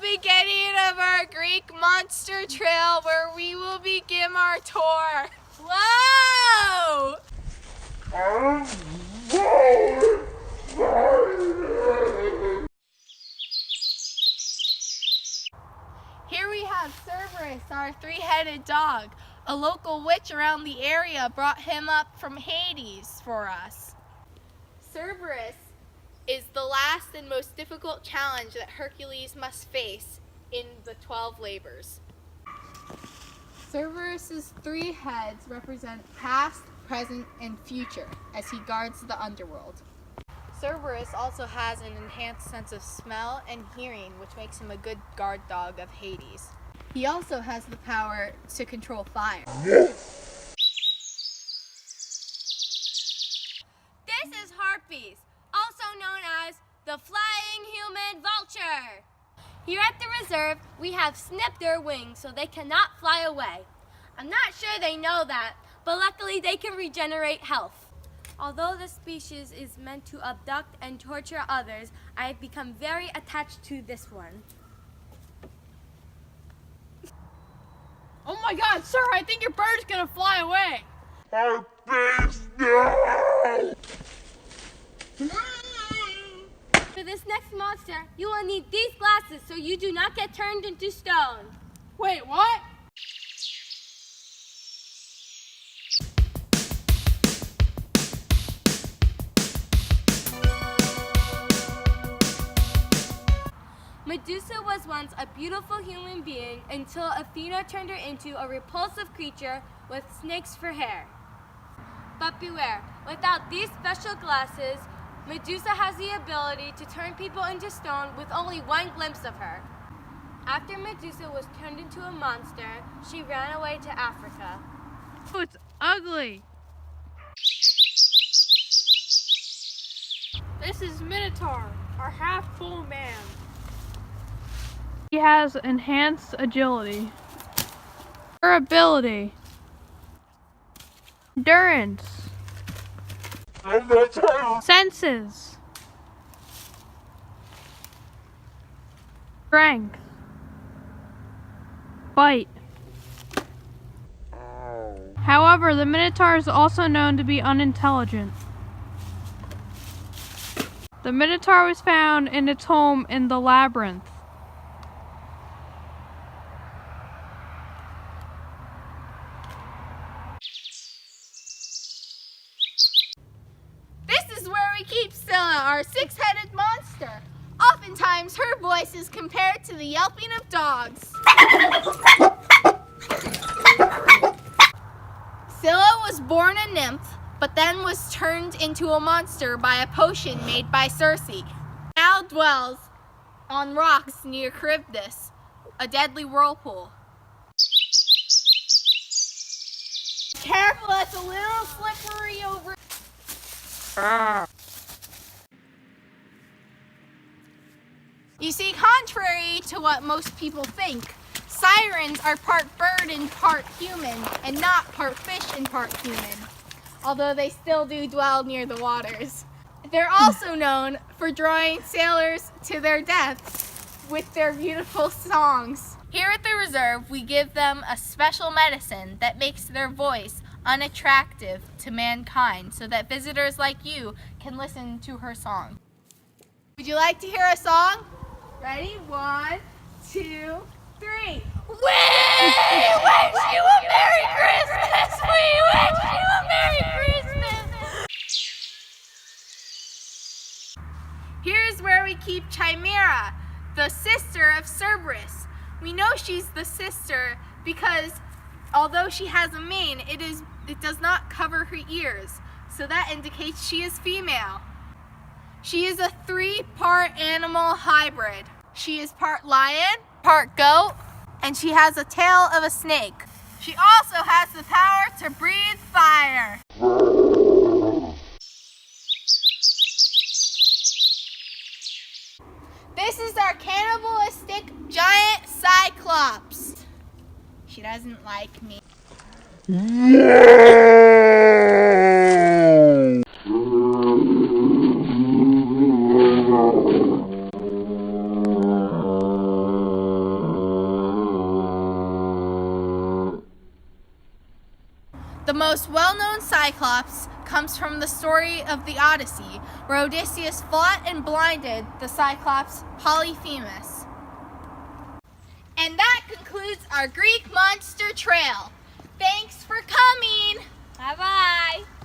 beginning of our Greek monster trail where we will begin our tour. Whoa! Here we have Cerberus, our three-headed dog. A local witch around the area brought him up from Hades for us. Cerberus is the last and most difficult challenge that Hercules must face in the 12 labors. Cerberus's 3 heads represent past, present, and future as he guards the underworld. Cerberus also has an enhanced sense of smell and hearing, which makes him a good guard dog of Hades. He also has the power to control fire. This is Harpies, also known as the flying human vulture. Here at the reserve, we have snipped their wings so they cannot fly away. I'm not sure they know that, but luckily they can regenerate health. Although the species is meant to abduct and torture others, I have become very attached to this one. Oh my God, sir, I think your bird's gonna fly away. For this next monster, you will need these glasses so you do not get turned into stone. Wait, what? Medusa was once a beautiful human being until Athena turned her into a repulsive creature with snakes for hair. But beware, without these special glasses, Medusa has the ability to turn people into stone with only one glimpse of her. After Medusa was turned into a monster, she ran away to Africa. Oh, it's ugly. This is Minotaur, our half-full man. He has enhanced agility, durability, endurance, senses, strength, bite. However, the Minotaur is also known to be unintelligent. The Minotaur was found in its home in the labyrinth. This is where we keep Scylla, our 6-headed monster. Oftentimes, her voice is compared to the yelping of dogs. Scylla was born a nymph, but then was turned into a monster by a potion made by Circe. Now dwells on rocks near Charybdis, a deadly whirlpool. Careful, it's a little slippery over. You see, contrary to what most people think, sirens are part bird and part human, and not part fish and part human, although they still do dwell near the waters. They're also known for drawing sailors to their deaths with their beautiful songs. Here at the reserve, we give them a special medicine that makes their voice unattractive to mankind so that visitors like you can listen to her song. Would you like to hear a song? Ready? 1, 2, 3. We wish you a Merry Christmas! We wish you a Merry Christmas! Here's where we keep Chimera, the sister of Cerberus. We know she's the sister because although she has a mane, it does not cover her ears, so that indicates she is female. She is a 3-part animal hybrid. She is part lion, part goat, and she has a tail of a snake. She also has the power to breathe fire. This is our cannibalistic giant Cyclops. She doesn't like me. most well-known Cyclops comes from the story of the Odyssey, where Odysseus fought and blinded the Cyclops Polyphemus. And that concludes our Greek Monster Trail. Thanks for coming! Bye-bye!